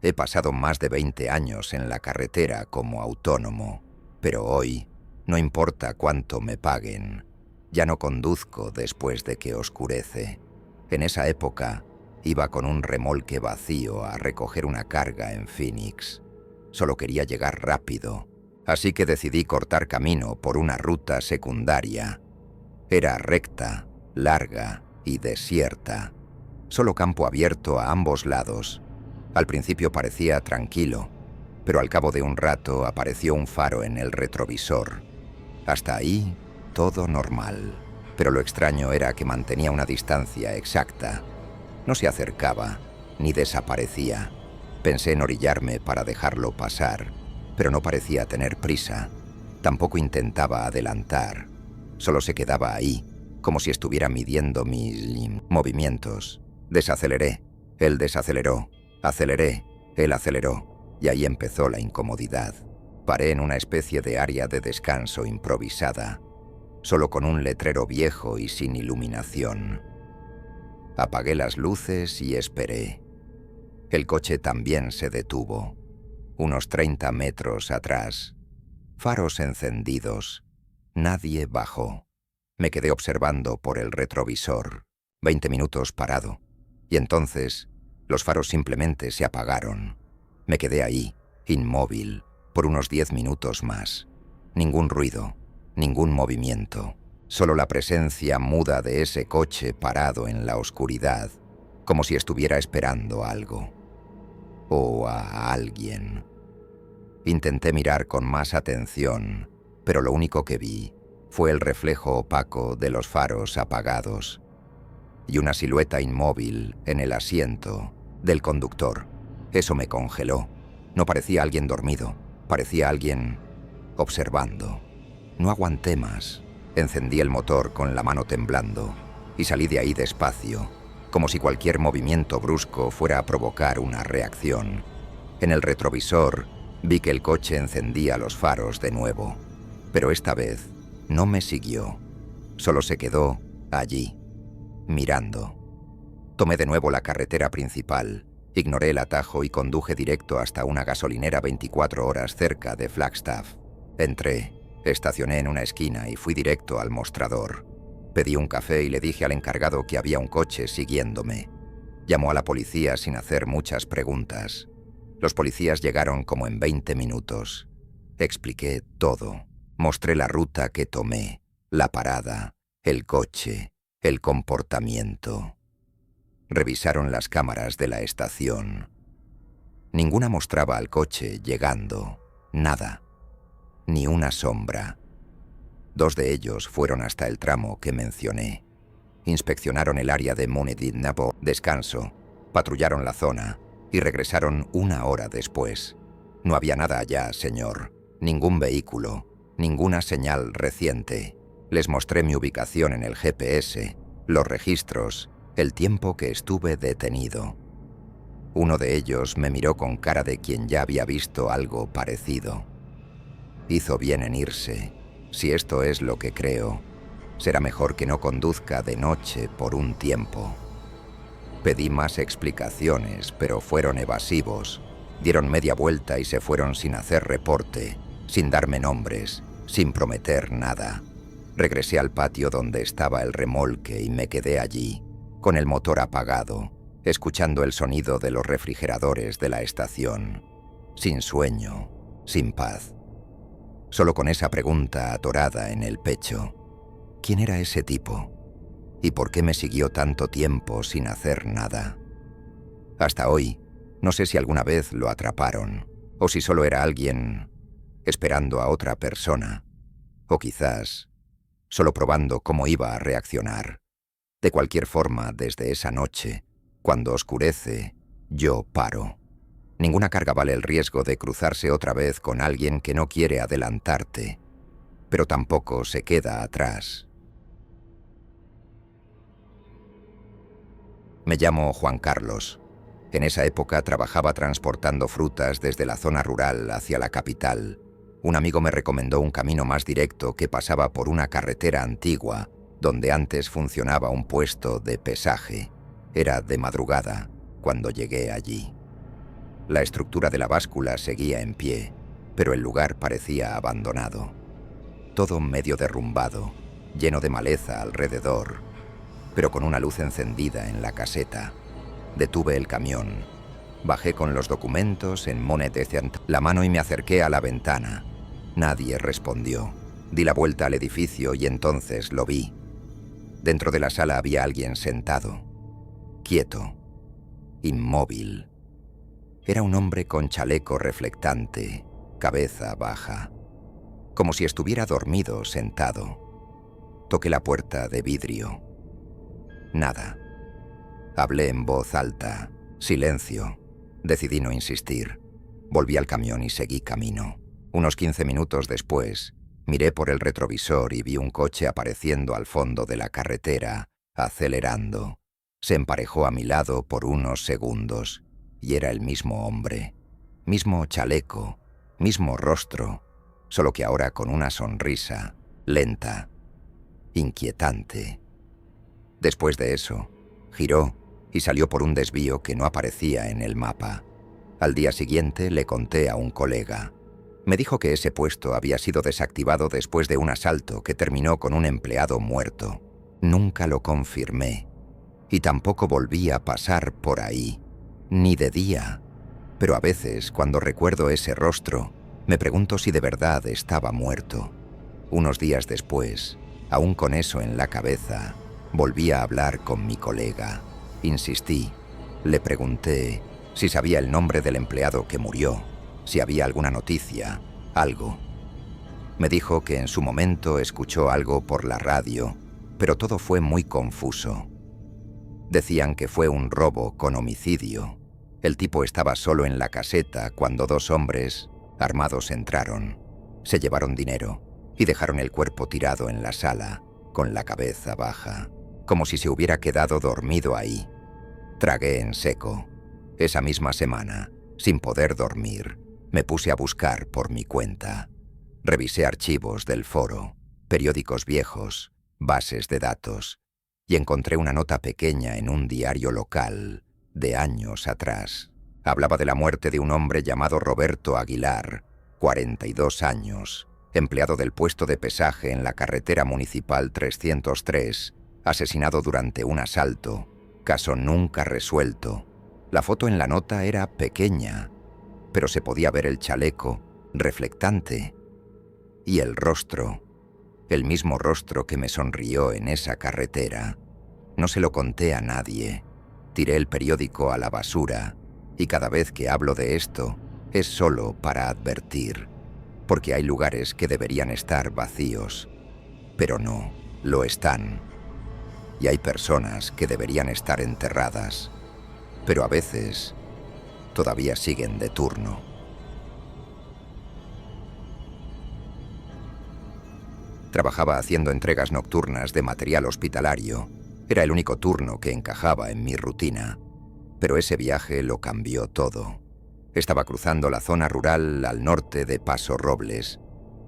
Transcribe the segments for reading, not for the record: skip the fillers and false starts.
He pasado más de 20 años en la carretera como autónomo, pero hoy, no importa cuánto me paguen, ya no conduzco después de que oscurece. En esa época, iba con un remolque vacío a recoger una carga en Phoenix. Solo quería llegar rápido, así que decidí cortar camino por una ruta secundaria. Era recta, larga y desierta. Solo campo abierto a ambos lados. Al principio parecía tranquilo, pero al cabo de un rato apareció un faro en el retrovisor. Hasta ahí, todo normal. Pero lo extraño era que mantenía una distancia exacta. No se acercaba, ni desaparecía. Pensé en orillarme para dejarlo pasar, pero no parecía tener prisa. Tampoco intentaba adelantar. Solo se quedaba ahí, como si estuviera midiendo mis movimientos. Desaceleré, él desaceleró, aceleré, él aceleró, y ahí empezó la incomodidad. Paré en una especie de área de descanso improvisada, solo con un letrero viejo y sin iluminación. Apagué las luces y esperé. El coche también se detuvo, unos 30 metros atrás. Faros encendidos. Nadie bajó. Me quedé observando por el retrovisor, 20 minutos parado, y entonces los faros simplemente se apagaron. Me quedé ahí, inmóvil, por unos 10 minutos más. Ningún ruido, ningún movimiento, solo la presencia muda de ese coche parado en la oscuridad, como si estuviera esperando algo. O a alguien. Intenté mirar con más atención, pero lo único que vi fue el reflejo opaco de los faros apagados y una silueta inmóvil en el asiento del conductor. Eso me congeló. No parecía alguien dormido, parecía alguien observando. No aguanté más. Encendí el motor con la mano temblando y salí de ahí despacio, como si cualquier movimiento brusco fuera a provocar una reacción. En el retrovisor vi que el coche encendía los faros de nuevo, pero esta vez no me siguió. Solo se quedó allí, mirando. Tomé de nuevo la carretera principal, ignoré el atajo y conduje directo hasta una gasolinera 24 horas cerca de Flagstaff. Entré, estacioné en una esquina y fui directo al mostrador. Pedí un café y le dije al encargado que había un coche siguiéndome. Llamó a la policía sin hacer muchas preguntas. Los policías llegaron como en 20 minutos. Expliqué todo. Mostré la ruta que tomé, la parada, el coche, el comportamiento. Revisaron las cámaras de la estación. Ninguna mostraba al coche llegando. Nada. Ni una sombra. 2 de ellos fueron hasta el tramo que mencioné. Inspeccionaron el área de Munedin-Nabo, descanso, patrullaron la zona y regresaron 1 hora después. No había nada allá, señor. Ningún vehículo, ninguna señal reciente. Les mostré mi ubicación en el GPS, los registros, el tiempo que estuve detenido. Uno de ellos me miró con cara de quien ya había visto algo parecido. Hizo bien en irse. Si esto es lo que creo, será mejor que no conduzca de noche por un tiempo. Pedí más explicaciones, pero fueron evasivos. Dieron media vuelta y se fueron sin hacer reporte, sin darme nombres, sin prometer nada. Regresé al patio donde estaba el remolque y me quedé allí, con el motor apagado, escuchando el sonido de los refrigeradores de la estación. Sin sueño, sin paz. Solo con esa pregunta atorada en el pecho. ¿Quién era ese tipo? ¿Y por qué me siguió tanto tiempo sin hacer nada? Hasta hoy, no sé si alguna vez lo atraparon, o si solo era alguien esperando a otra persona, o quizás solo probando cómo iba a reaccionar. De cualquier forma, desde esa noche, cuando oscurece, yo paro. Ninguna carga vale el riesgo de cruzarse otra vez con alguien que no quiere adelantarte, pero tampoco se queda atrás. Me llamo Juan Carlos. En esa época trabajaba transportando frutas desde la zona rural hacia la capital. Un amigo me recomendó un camino más directo que pasaba por una carretera antigua, donde antes funcionaba un puesto de pesaje. Era de madrugada cuando llegué allí. La estructura de la báscula seguía en pie, pero el lugar parecía abandonado. Todo medio derrumbado, lleno de maleza alrededor, pero con una luz encendida en la caseta. Detuve el camión. Bajé con los documentos en Monet la mano y me acerqué a la ventana. Nadie respondió. Di la vuelta al edificio y entonces lo vi. Dentro de la sala había alguien sentado, quieto, inmóvil. Era un hombre con chaleco reflectante, cabeza baja, como si estuviera dormido sentado. Toqué la puerta de vidrio. Nada. Hablé en voz alta. Silencio. Decidí no insistir. Volví al camión y seguí camino. Unos 15 minutos después, miré por el retrovisor y vi un coche apareciendo al fondo de la carretera, acelerando. Se emparejó a mi lado por unos segundos, y era el mismo hombre. Mismo chaleco, mismo rostro, solo que ahora con una sonrisa, lenta, inquietante. Después de eso, giró y salió por un desvío que no aparecía en el mapa. Al día siguiente le conté a un colega. Me dijo que ese puesto había sido desactivado después de un asalto que terminó con un empleado muerto. Nunca lo confirmé, y tampoco volví a pasar por ahí, ni de día. Pero a veces, cuando recuerdo ese rostro, me pregunto si de verdad estaba muerto. Unos días después, aún con eso en la cabeza, volví a hablar con mi colega. Insistí. Le pregunté si sabía el nombre del empleado que murió, si había alguna noticia, algo. Me dijo que en su momento escuchó algo por la radio, pero todo fue muy confuso. Decían que fue un robo con homicidio. El tipo estaba solo en la caseta cuando dos hombres, armados, entraron. Se llevaron dinero y dejaron el cuerpo tirado en la sala, con la cabeza baja, como si se hubiera quedado dormido ahí. Tragué en seco. Esa misma semana, sin poder dormir, me puse a buscar por mi cuenta. Revisé archivos del foro, periódicos viejos, bases de datos, y encontré una nota pequeña en un diario local de años atrás. Hablaba de la muerte de un hombre llamado Roberto Aguilar, 42 años, empleado del puesto de pesaje en la carretera municipal 303, asesinado durante un asalto, caso nunca resuelto. La foto en la nota era pequeña, pero se podía ver el chaleco, reflectante, y el rostro, el mismo rostro que me sonrió en esa carretera. No se lo conté a nadie. Tiré el periódico a la basura, y cada vez que hablo de esto es solo para advertir, porque hay lugares que deberían estar vacíos, pero no lo están. Y hay personas que deberían estar enterradas, pero a veces todavía siguen de turno. Trabajaba haciendo entregas nocturnas de material hospitalario. Era el único turno que encajaba en mi rutina. Pero ese viaje lo cambió todo. Estaba cruzando la zona rural al norte de Paso Robles.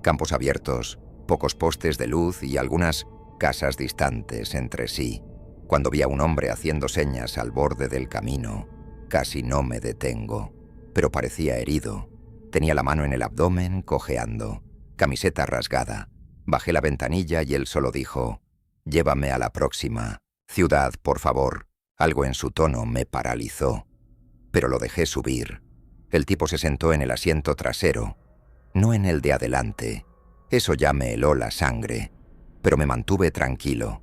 Campos abiertos, pocos postes de luz y algunas casas distantes entre sí. Cuando vi a un hombre haciendo señas al borde del camino, casi no me detengo, pero parecía herido. Tenía la mano en el abdomen, cojeando, camiseta rasgada. Bajé la ventanilla y él solo dijo: «Llévame a la próxima ciudad, por favor». Algo en su tono me paralizó, pero lo dejé subir. El tipo se sentó en el asiento trasero, no en el de adelante. Eso ya me heló la sangre, pero me mantuve tranquilo.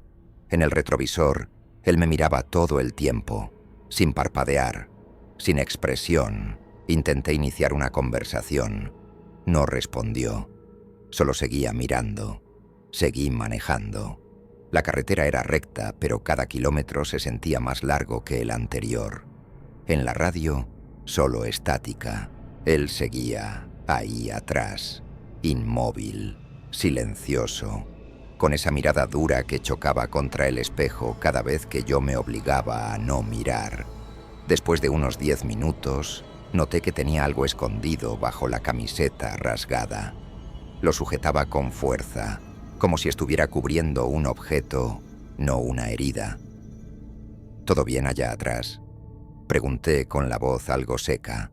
En el retrovisor, él me miraba todo el tiempo, sin parpadear, sin expresión. Intenté iniciar una conversación. No respondió. Solo seguía mirando. Seguí manejando. La carretera era recta, pero cada kilómetro se sentía más largo que el anterior. En la radio, solo estática. Él seguía ahí atrás, inmóvil, silencioso, con esa mirada dura que chocaba contra el espejo cada vez que yo me obligaba a no mirar. Después de unos 10 minutos, noté que tenía algo escondido bajo la camiseta rasgada. Lo sujetaba con fuerza, como si estuviera cubriendo un objeto, no una herida. «¿Todo bien allá atrás?», pregunté con la voz algo seca.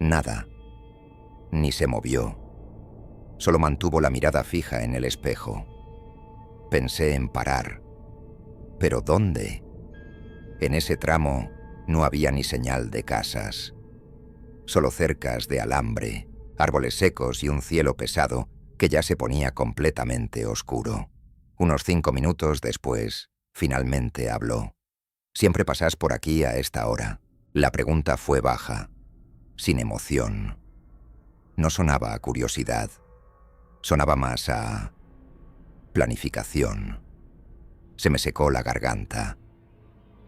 Nada. Ni se movió. Solo mantuvo la mirada fija en el espejo. Pensé en parar. ¿Pero dónde? En ese tramo no había ni señal de casas. Solo cercas de alambre, árboles secos y un cielo pesado que ya se ponía completamente oscuro. Unos 5 minutos después, finalmente habló. «¿Siempre pasás por aquí a esta hora?» La pregunta fue baja, sin emoción. No sonaba a curiosidad. Sonaba más a planificación. Se me secó la garganta.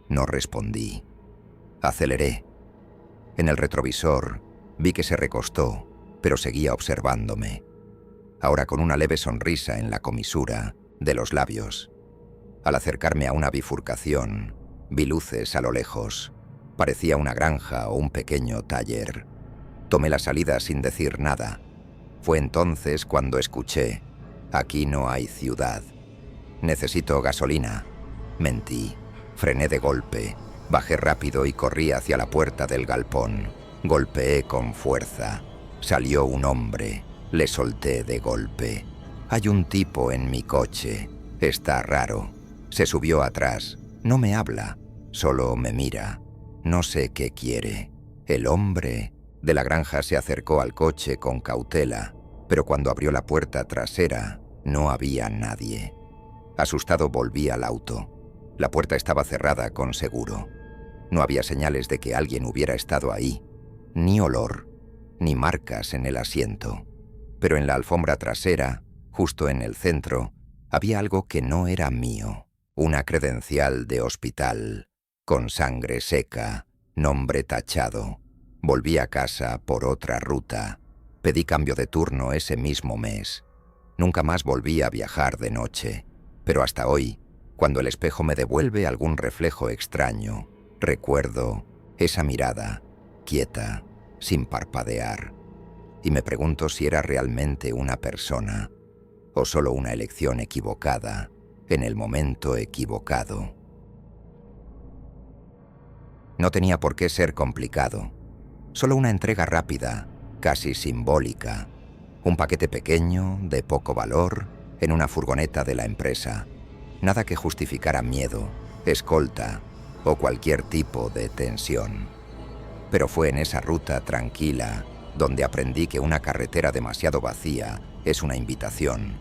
No respondí. Aceleré. En el retrovisor vi que se recostó, pero seguía observándome, ahora con una leve sonrisa en la comisura de los labios. Al acercarme a una bifurcación, vi luces a lo lejos. Parecía una granja o un pequeño taller. Tomé la salida sin decir nada. Fue entonces cuando escuché: «Aquí no hay ciudad. Necesito gasolina». Mentí. Frené de golpe. Bajé rápido y corrí hacia la puerta del galpón. Golpeé con fuerza. Salió un hombre. Le solté de golpe. «Hay un tipo en mi coche. Está raro». Se subió atrás. No me habla. Solo me mira. No sé qué quiere. El hombre de la granja se acercó al coche con cautela, pero cuando abrió la puerta trasera, no había nadie. Asustado volví al auto. La puerta estaba cerrada con seguro. No había señales de que alguien hubiera estado ahí. Ni olor, ni marcas en el asiento. Pero en la alfombra trasera, justo en el centro, había algo que no era mío. Una credencial de hospital, con sangre seca, nombre tachado. Volví a casa por otra ruta. Pedí cambio de turno ese mismo mes. Nunca más volví a viajar de noche. Pero hasta hoy, cuando el espejo me devuelve algún reflejo extraño, recuerdo esa mirada, quieta, sin parpadear. Y me pregunto si era realmente una persona, o solo una elección equivocada, en el momento equivocado. No tenía por qué ser complicado. Solo una entrega rápida, casi simbólica. Un paquete pequeño, de poco valor, en una furgoneta de la empresa. Nada que justificara miedo, escolta o cualquier tipo de tensión. Pero fue en esa ruta tranquila donde aprendí que una carretera demasiado vacía es una invitación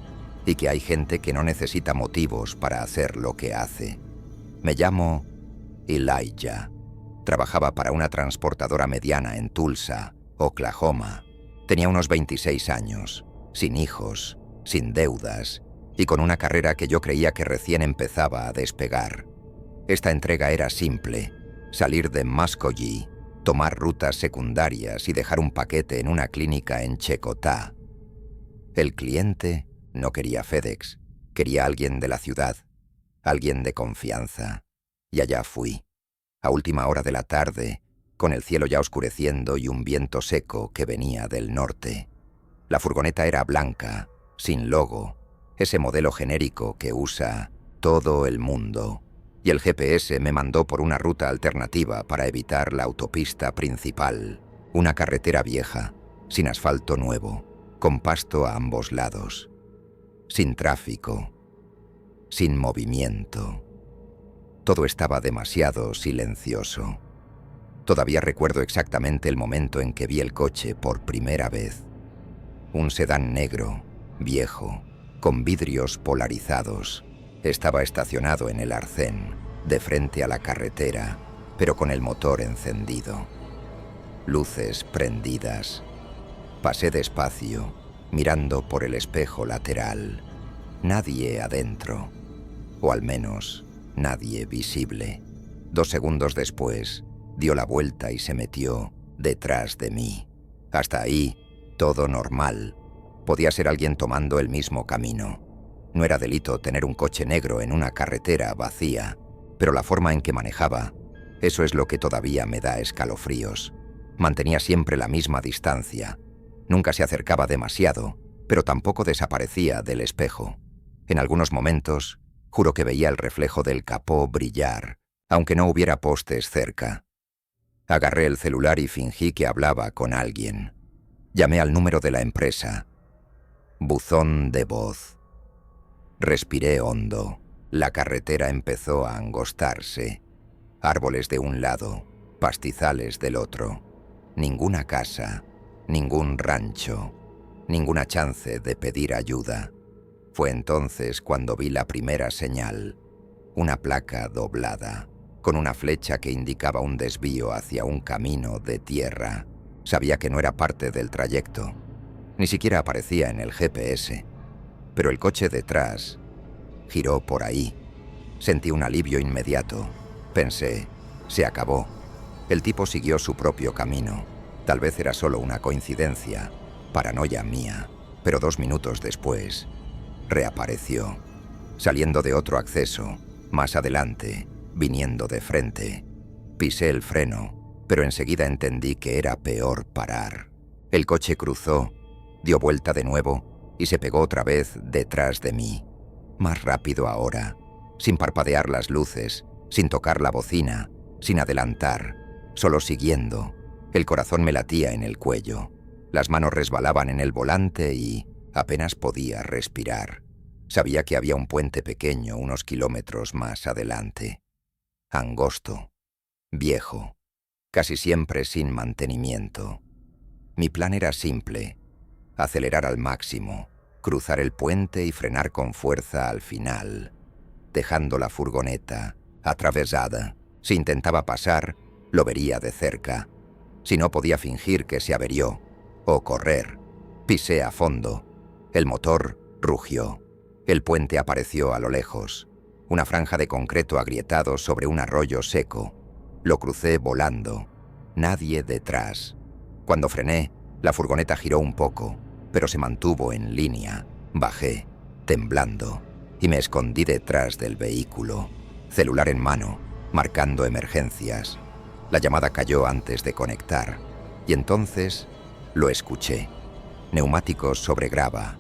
y que hay gente que no necesita motivos para hacer lo que hace. Me llamo Elijah. Trabajaba para una transportadora mediana en Tulsa, Oklahoma. Tenía unos 26 años, sin hijos, sin deudas y con una carrera que yo creía que recién empezaba a despegar. Esta entrega era simple: salir de Muskogee, tomar rutas secundarias y dejar un paquete en una clínica en Checotah. El cliente no quería FedEx, quería alguien de la ciudad, alguien de confianza. Y allá fui, a última hora de la tarde, con el cielo ya oscureciendo y un viento seco que venía del norte. La furgoneta era blanca, sin logo, ese modelo genérico que usa todo el mundo. Y el GPS me mandó por una ruta alternativa para evitar la autopista principal, una carretera vieja, sin asfalto nuevo, con pasto a ambos lados, sin tráfico, sin movimiento. Todo estaba demasiado silencioso. Todavía recuerdo exactamente el momento en que vi el coche por primera vez. Un sedán negro, viejo, con vidrios polarizados. Estaba estacionado en el arcén, de frente a la carretera, pero con el motor encendido. Luces prendidas. Pasé despacio, mirando por el espejo lateral. Nadie adentro, o al menos nadie visible. 2 segundos después, dio la vuelta y se metió detrás de mí. Hasta ahí, todo normal. Podía ser alguien tomando el mismo camino. No era delito tener un coche negro en una carretera vacía, pero la forma en que manejaba, eso es lo que todavía me da escalofríos. Mantenía siempre la misma distancia. Nunca se acercaba demasiado, pero tampoco desaparecía del espejo. En algunos momentos, juro que veía el reflejo del capó brillar, aunque no hubiera postes cerca. Agarré el celular y fingí que hablaba con alguien. Llamé al número de la empresa. Buzón de voz. Respiré hondo. La carretera empezó a angostarse. Árboles de un lado, pastizales del otro. Ninguna casa, ningún rancho, ninguna chance de pedir ayuda. Fue entonces cuando vi la primera señal. Una placa doblada, con una flecha que indicaba un desvío hacia un camino de tierra. Sabía que no era parte del trayecto. Ni siquiera aparecía en el GPS. Pero el coche detrás giró por ahí. Sentí un alivio inmediato. Pensé, se acabó. El tipo siguió su propio camino. Tal vez era solo una coincidencia, paranoia mía. Pero 2 minutos después, reapareció, saliendo de otro acceso, más adelante, viniendo de frente. Pisé el freno, pero enseguida entendí que era peor parar. El coche cruzó, dio vuelta de nuevo y se pegó otra vez detrás de mí. Más rápido ahora, sin parpadear las luces, sin tocar la bocina, sin adelantar, solo siguiendo. El corazón me latía en el cuello. Las manos resbalaban en el volante y apenas podía respirar. Sabía que había un puente pequeño unos kilómetros más adelante. Angosto, viejo, casi siempre sin mantenimiento. Mi plan era simple: acelerar al máximo, cruzar el puente y frenar con fuerza al final, dejando la furgoneta atravesada. Si intentaba pasar, lo vería de cerca. Si no, podía fingir que se averió, o correr. Pisé a fondo. El motor rugió. El puente apareció a lo lejos, una franja de concreto agrietado sobre un arroyo seco. Lo crucé volando. Nadie detrás. Cuando frené, la furgoneta giró un poco, pero se mantuvo en línea. Bajé, temblando, y me escondí detrás del vehículo, celular en mano, marcando emergencias. La llamada cayó antes de conectar, y entonces lo escuché. Neumáticos sobre grava,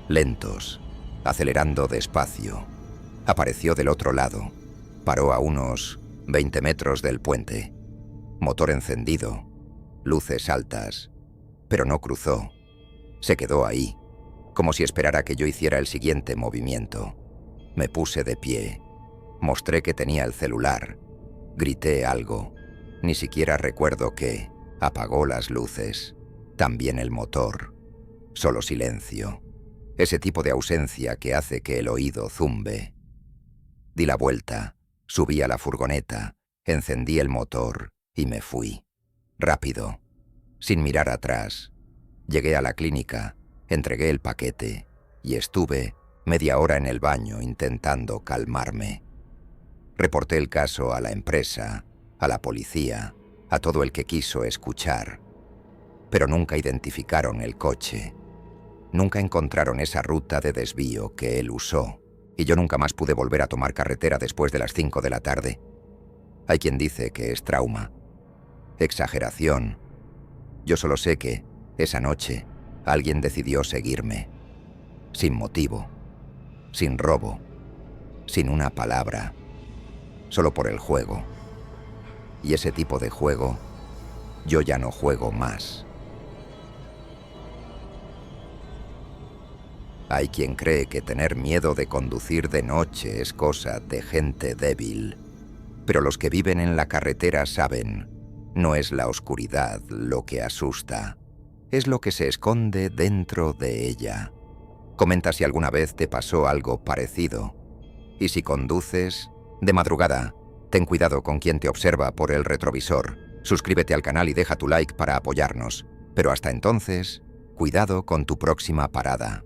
lentos, acelerando despacio. Apareció del otro lado. Paró a unos 20 metros del puente. Motor encendido, luces altas, pero no cruzó. Se quedó ahí, como si esperara que yo hiciera el siguiente movimiento. Me puse de pie. Mostré que tenía el celular. Grité algo. Ni siquiera recuerdo qué. Apagó las luces. También el motor. Solo silencio. Ese tipo de ausencia que hace que el oído zumbe. Di la vuelta. Subí a la furgoneta. Encendí el motor y me fui. Rápido. Sin mirar atrás. Llegué a la clínica. Entregué el paquete. Y estuve media hora en el baño intentando calmarme. Reporté el caso a la empresa, a la policía, a todo el que quiso escuchar. Pero nunca identificaron el coche. Nunca encontraron esa ruta de desvío que él usó. Y yo nunca más pude volver a tomar carretera después de las 5 de la tarde. Hay quien dice que es trauma. Exageración. Yo solo sé que, esa noche, alguien decidió seguirme. Sin motivo. Sin robo. Sin una palabra. Solo por el juego. Y ese tipo de juego, yo ya no juego más. Hay quien cree que tener miedo de conducir de noche es cosa de gente débil. Pero los que viven en la carretera saben, no es la oscuridad lo que asusta, es lo que se esconde dentro de ella. Comenta si alguna vez te pasó algo parecido. Y si conduces, de madrugada, ten cuidado con quien te observa por el retrovisor. Suscríbete al canal y deja tu like para apoyarnos. Pero hasta entonces, cuidado con tu próxima parada.